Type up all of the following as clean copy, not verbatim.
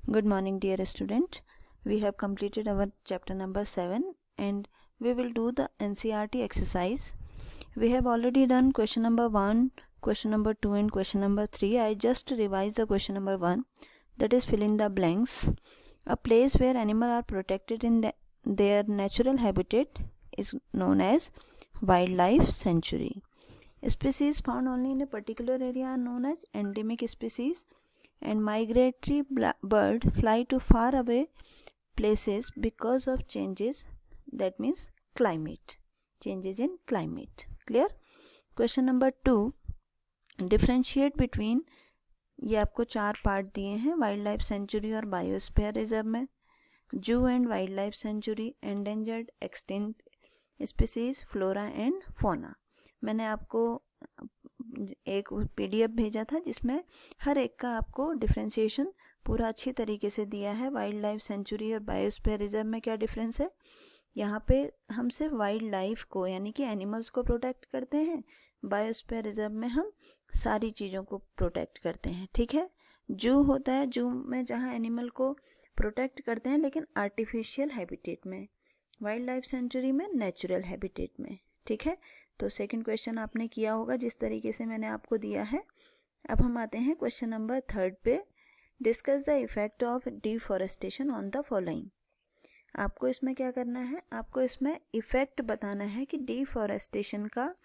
Good morning, dear student. We have completed our chapter number 7 and we will do the NCERT exercise. We have already done question number 1, question number 2 and question number 3. I just revised the question number 1, that is fill in the blanks. A place where animals are protected in their natural habitat is known as wildlife sanctuary. Species found only in a particular area are known as endemic species. And migratory bird fly to far away places because of changes, that means climate, changes in climate. Clear? Question number 2, differentiate between, ये आपको 4 part दिए हैं wild life sanctuary और biosphere reserve में. जू and wild life sanctuary, endangered extinct species, flora and fauna. मैंने आपको एक PDF भेजा था जिसमें हर एक का आपको डिफ्रेंशिएशन पूरा अच्छी तरीके से दिया है. वाइल्ड लाइफ सेंचुरी और बायोस्फीयर रिजर्व में क्या डिफरेंस है? यहाँ पे हम सिर्फ वाइल्ड लाइफ को यानी कि एनिमल्स को प्रोटेक्ट करते हैं. बायोस्फीयर रिजर्व में हम सारी चीज़ों को प्रोटेक्ट करते हैं. ठीक है. जू होता है, जू में जहाँ एनिमल को प्रोटेक्ट करते हैं लेकिन आर्टिफिशियल हैबिटेट में. वाइल्ड लाइफ सेंचुरी में नेचुरल हैबिटेट में. ठीक है. तो सेकंड क्वेश्चन आपने किया होगा जिस तरीके से मैंने आपको दिया है. अब हम आते हैं क्वेश्चन नंबर 3 पे. Discuss the effect of deforestation on the following. आपको इसमें क्या करना है? आपको इसमें इफेक्ट बताना है कि डिफॉरेस्टेशन का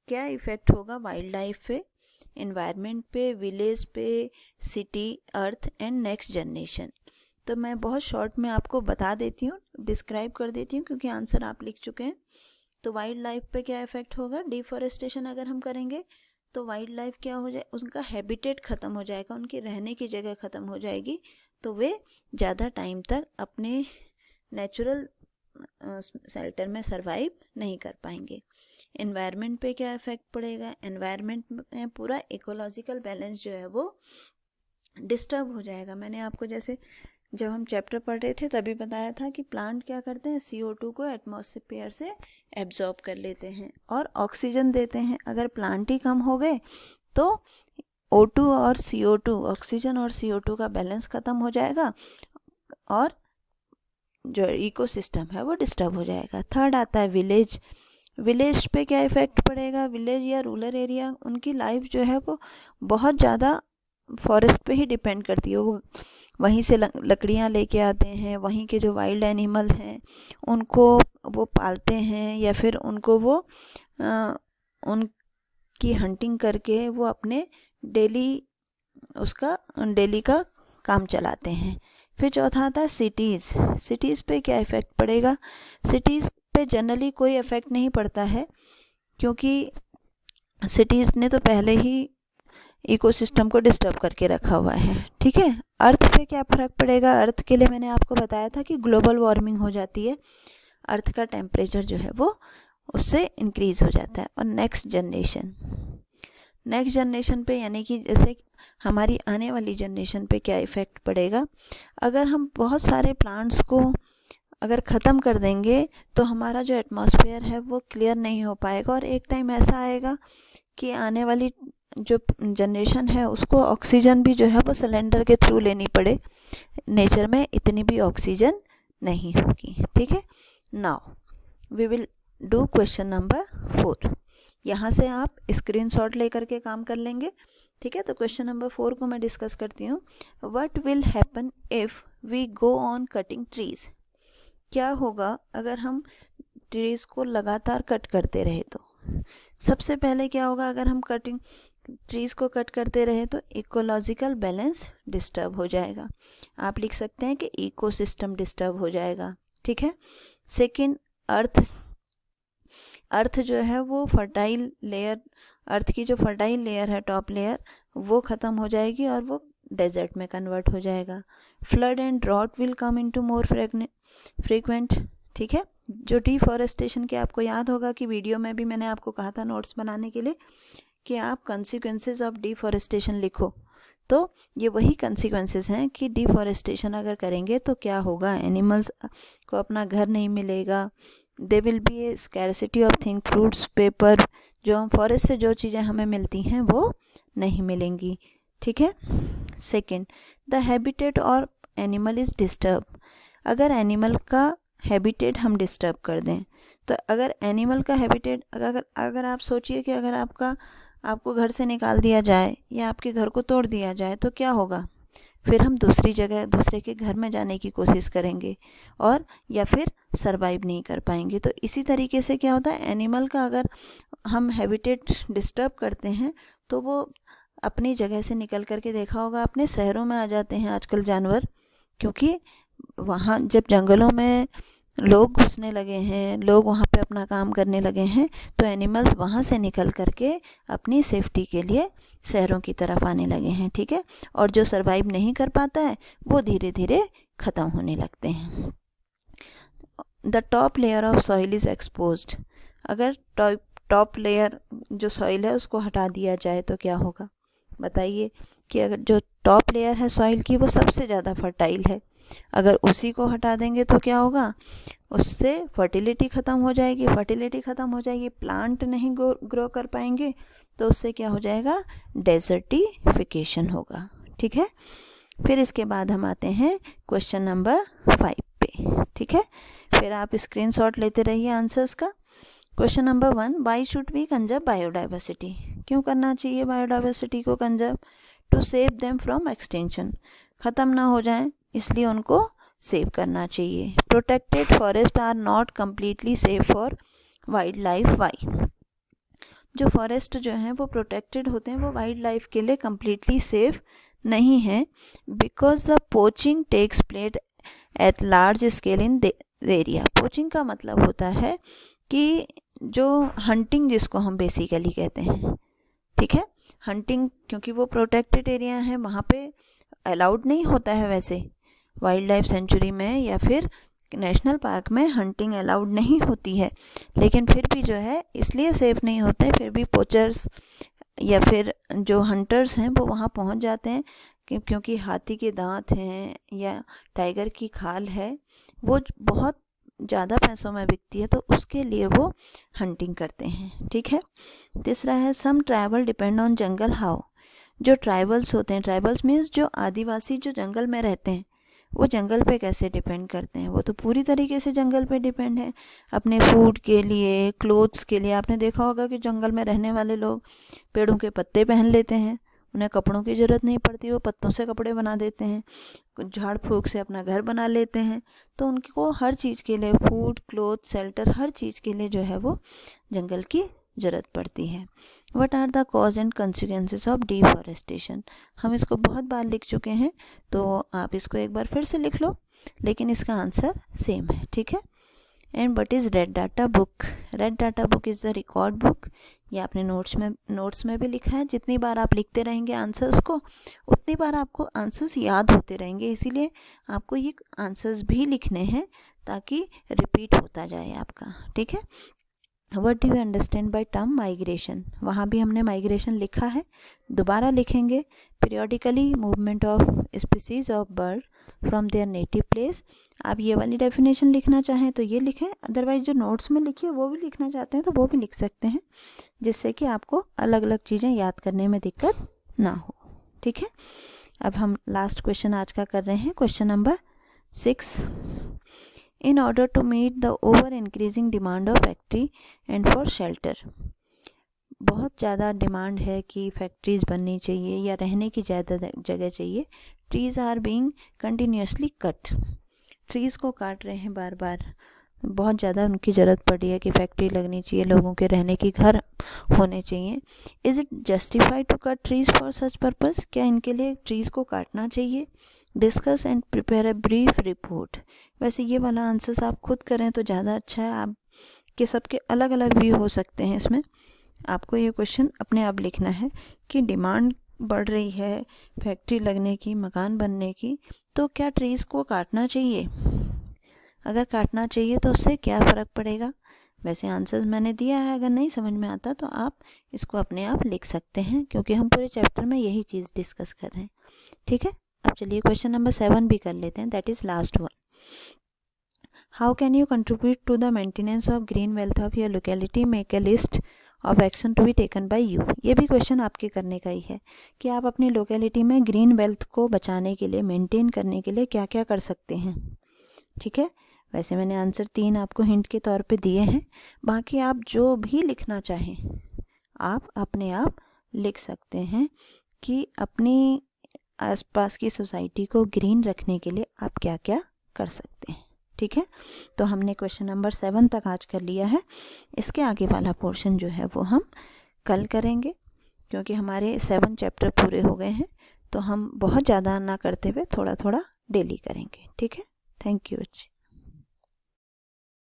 क्या इफेक्ट होगा वाइल्ड लाइफ पे, एनवायरनमेंट पे, विलेज पे, city, earth and next generation. तो मैं बहुत शॉर्ट में आपको बता देती हूँ, डिस्क्राइब कर देती हूँ क्योंकि आंसर आप लिख चुके हैं. तो वाइल्ड लाइफ पे क्या इफेक्ट होगा? डिफॉरेस्टेशन अगर हम करेंगे तो वाइल्ड लाइफ क्या हो जाए, उनका हैबिटेट ख़त्म हो जाएगा, उनकी रहने की जगह ख़त्म हो जाएगी. तो वे ज़्यादा टाइम तक अपने नेचुरल शेल्टर में सरवाइव नहीं कर पाएंगे. एनवायरनमेंट पे क्या इफेक्ट पड़ेगा? एनवायरनमेंट में पूरा इकोलॉजिकल बैलेंस जो है वो डिस्टर्ब हो जाएगा. मैंने आपको जैसे जब हम चैप्टर पढ़ रहे थे तभी बताया था कि प्लांट क्या करते हैं, CO2 को एटमॉस्फेयर से एब्जॉर्ब कर लेते हैं और ऑक्सीजन देते हैं. अगर प्लांट ही कम हो गए तो O2 और CO2, ऑक्सीजन और CO2 का बैलेंस ख़त्म हो जाएगा और जो इकोसिस्टम है वो डिस्टर्ब हो जाएगा. थर्ड आता है विलेज. विलेज पे क्या इफ़ेक्ट पड़ेगा? विलेज या रूरल एरिया, उनकी लाइफ जो है वो बहुत ज़्यादा फॉरेस्ट पे ही डिपेंड करती है. वो वहीं से लकड़ियाँ लेके आते हैं, वहीं के जो वाइल्ड एनिमल हैं उनको वो पालते हैं या फिर उनको वो उनकी हंटिंग करके वो अपने डेली का काम चलाते हैं. फिर चौथा आता है सिटीज़. सिटीज़ पे क्या इफ़ेक्ट पड़ेगा? सिटीज़ पे जनरली कोई इफ़ेक्ट नहीं पड़ता है क्योंकि सिटीज़ ने तो पहले ही इकोसिस्टम को डिस्टर्ब करके रखा हुआ है. ठीक है. अर्थ पे क्या फ़र्क पड़ेगा? अर्थ के लिए मैंने आपको बताया था कि ग्लोबल वार्मिंग हो जाती है, अर्थ का टेम्परेचर जो है वो उससे इंक्रीज़ हो जाता है. और नेक्स्ट जनरेशन पे यानी कि जैसे हमारी आने वाली जनरेशन पे क्या इफ़ेक्ट पड़ेगा? अगर हम बहुत सारे प्लांट्स को अगर ख़त्म कर देंगे तो हमारा जो एटमॉस्फेयर है वो क्लियर नहीं हो पाएगा और एक टाइम ऐसा आएगा कि आने वाली जो जनरेशन है उसको ऑक्सीजन भी जो है वो सिलेंडर के थ्रू लेनी पड़े. नेचर में इतनी भी ऑक्सीजन नहीं होगी. ठीक है. Now we will do question number 4. यहाँ से आप स्क्रीनशॉट लेकर के काम कर लेंगे. ठीक है. तो क्वेश्चन नंबर 4 को मैं डिस्कस करती हूँ. What will happen if we go on cutting trees. क्या होगा अगर हम ट्रीज़ को लगातार कट करते रहे तो? सबसे पहले क्या होगा? अगर हम ट्रीज़ को कट करते रहे तो इकोलॉजिकल बैलेंस डिस्टर्ब हो जाएगा. आप लिख सकते हैं कि इकोसिस्टम डिस्टर्ब हो जाएगा. ठीक है. सेकंड, अर्थ जो है वो फर्टाइल लेयर, अर्थ की जो फर्टाइल लेयर है, टॉप लेयर, वो ख़त्म हो जाएगी और वो डेजर्ट में कन्वर्ट हो जाएगा. Flood and drought will come into more frequent. ठीक है. जो डिफॉरेस्टेशन के आपको याद होगा कि वीडियो में भी मैंने आपको कहा था नोट्स बनाने के लिए कि आप कंसिक्वेंसेस ऑफ डिफॉरेस्टेशन लिखो. तो ये वही कंसिक्वेंसेस हैं कि डिफॉरेस्टेशन अगर करेंगे तो क्या होगा. एनिमल्स को अपना घर नहीं मिलेगा. They will be A scarcity of thing, fruits, paper, जो हम फॉरेस्ट से जो चीज़ें हमें मिलती हैं वो नहीं मिलेंगी. ठीक है. सेकेंड, द हैबिटेट और एनिमल इज़ डिस्टर्ब, अगर एनिमल का हैबिटेट हम डिस्टर्ब कर दें, तो अगर एनिमल का हैबिटेट अगर आप सोचिए कि अगर आपको घर से निकाल दिया जाए या आपके घर को तोड़ दिया जाए तो क्या होगा? फिर हम दूसरी जगह दूसरे के घर में जाने की कोशिश करेंगे और या फिर सरवाइव नहीं कर पाएंगे। तो इसी तरीके से क्या होता है, एनिमल का अगर हम हैबिटेट डिस्टर्ब करते हैं तो वो अपनी जगह से निकल करके, देखा होगा आपने, शहरों में आ जाते हैं आजकल जानवर, क्योंकि वहाँ जब जंगलों में लोग घुसने लगे हैं, लोग वहाँ पे अपना काम करने लगे हैं, तो एनिमल्स वहाँ से निकल करके अपनी सेफ्टी के लिए शहरों की तरफ आने लगे हैं, ठीक है। और जो सरवाइव नहीं कर पाता है वो धीरे धीरे ख़त्म होने लगते हैं। The top layer of soil is exposed, अगर टॉप लेयर जो सॉइल है उसको हटा दिया जाए तो क्या होगा? बताइए कि अगर जो टॉप लेयर है सॉइल की वो सबसे ज़्यादा फर्टाइल है, अगर उसी को हटा देंगे तो क्या होगा? उससे फर्टिलिटी ख़त्म हो जाएगी, प्लांट नहीं ग्रो कर पाएंगे, तो उससे क्या हो जाएगा? डेजर्टिफिकेशन होगा, ठीक है। फिर इसके बाद हम आते हैं क्वेश्चन नंबर 5 पे, ठीक है। फिर आप स्क्रीनशॉट लेते रहिए आंसर्स का। Question number 1, why should we conserve biodiversity, क्यों करना चाहिए बायोडाइवर्सिटी को conserve? To save them from extension, ख़त्म ना हो जाएं इसलिए उनको सेव करना चाहिए। Protected forest are not completely safe for wildlife, why? जो फॉरेस्ट जो हैं वो प्रोटेक्टेड होते हैं, वो वाइल्ड लाइफ के लिए कम्प्लीटली सेफ नहीं है। Because the poaching takes place at large scale in area. Poaching का मतलब होता है कि जो हंटिंग जिसको हम बेसिकली कहते हैं, ठीक है, हंटिंग, क्योंकि वो प्रोटेक्टेड एरिया है, वहाँ पे अलाउड नहीं होता है। वैसे वाइल्ड लाइफ सेंचुरी में या फिर नेशनल पार्क में हंटिंग अलाउड नहीं होती है, लेकिन फिर भी जो है इसलिए सेफ़ नहीं होते, फिर भी पोचर्स या फिर जो हंटर्स हैं वो वहाँ पहुँच जाते हैं, क्योंकि हाथी के दांत हैं या टाइगर की खाल है, वो बहुत ज़्यादा पैसों में बिकती है, तो उसके लिए वो हंटिंग करते हैं, ठीक है। तीसरा है, some tribal depend on jungle how. जो ट्राइबल्स होते हैं, ट्राइबल्स मीन्स जो आदिवासी जो जंगल में रहते हैं, वो जंगल पे कैसे डिपेंड करते हैं? वो तो पूरी तरीके से जंगल पे डिपेंड है, अपने फूड के लिए, क्लोथ्स के लिए। आपने देखा होगा कि जंगल में रहने वाले लोग पेड़ों के पत्ते पहन लेते हैं, उन्हें कपड़ों की ज़रूरत नहीं पड़ती, वो पत्तों से कपड़े बना देते हैं, झाड़ फूँक से अपना घर बना लेते हैं। तो उनको हर चीज़ के लिए, फूड, क्लोथ, शेल्टर, हर चीज़ के लिए जो है वो जंगल की ज़रूरत पड़ती है। What are the cause and consequences of deforestation? हम इसको बहुत बार लिख चुके हैं, तो आप इसको एक बार फिर से लिख लो, लेकिन इसका आंसर सेम है, ठीक है। And what is red data book? Red data book is the record book. ये आपने नोट्स में भी लिखा है। जितनी बार आप लिखते रहेंगे आंसर्स को, उतनी बार आपको आंसर्स याद होते रहेंगे, इसीलिए आपको ये आंसर्स भी लिखने हैं ताकि रिपीट होता जाए आपका, ठीक है। What do you understand by term migration? वहाँ भी हमने माइग्रेशन लिखा है, दोबारा लिखेंगे। Periodically movement of species of bird from there native place. आप ये वाली डेफिनेशन लिखना चाहें तो ये लिखें, अदरवाइज जो नोट्स में लिखिए वो भी लिखना चाहते हैं तो वो भी लिख सकते हैं, जिससे कि आपको अलग अलग चीज़ें याद करने में दिक्कत ना हो, ठीक है। अब हम लास्ट क्वेश्चन आज का कर रहे हैं, question number 6। In order to meet the over increasing demand of factory and for shelter, बहुत ज़्यादा डिमांड है कि फैक्ट्रीज़ बननी चाहिए या रहने की ज़्यादा जगह चाहिए। Trees are being continuously cut, trees को काट रहे हैं बार बार, बहुत ज़्यादा उनकी ज़रूरत पड़ी है कि फैक्ट्री लगनी चाहिए, लोगों के रहने की घर होने चाहिए। Is it justified to cut trees for such purpose? क्या इनके लिए ट्रीज़ को काटना चाहिए? Discuss and prepare a brief report. वैसे ये वाला आंसर्स आप खुद करें तो ज़्यादा अच्छा है, आपके सबके अलग अलग व्यू हो सकते हैं इसमें। आपको ये क्वेश्चन अपने आप लिखना है कि डिमांड बढ़ रही है फैक्ट्री लगने की, मकान बनने की, तो क्या ट्रीज़ को काटना चाहिए? अगर काटना चाहिए तो उससे क्या फ़र्क पड़ेगा? वैसे आंसर्स मैंने दिया है, अगर नहीं समझ में आता तो आप इसको अपने आप लिख सकते हैं, क्योंकि हम पूरे चैप्टर में यही चीज़ डिस्कस कर रहे हैं, ठीक है। अब चलिए क्वेश्चन नंबर 7 भी कर लेते हैं, that is last one. How can you contribute to the maintenance of green wealth of your locality? Make a list of action to be taken by you. ये भी क्वेश्चन आपके करने का ही है कि आप अपनी लोकेलिटी में ग्रीन बेल्ट को बचाने के लिए, मेंटेन करने के लिए क्या क्या कर सकते हैं। ठीक है, वैसे मैंने आंसर 3 आपको हिंट के तौर पे दिए हैं, बाकी आप जो भी लिखना चाहें आप अपने आप लिख सकते हैं कि अपनी आसपास की सोसाइटी को ग्रीन रखने के लिए आप क्या क्या कर सकते हैं। ठीक है, तो हमने क्वेश्चन नंबर 7 तक आज कर लिया है। इसके आगे वाला पोर्शन जो है वो हम कल करेंगे, क्योंकि हमारे 7 चैप्टर पूरे हो गए हैं, तो हम बहुत ज़्यादा ना करते हुए थोड़ा थोड़ा डेली करेंगे। ठीक है, थैंक यू बच्चे।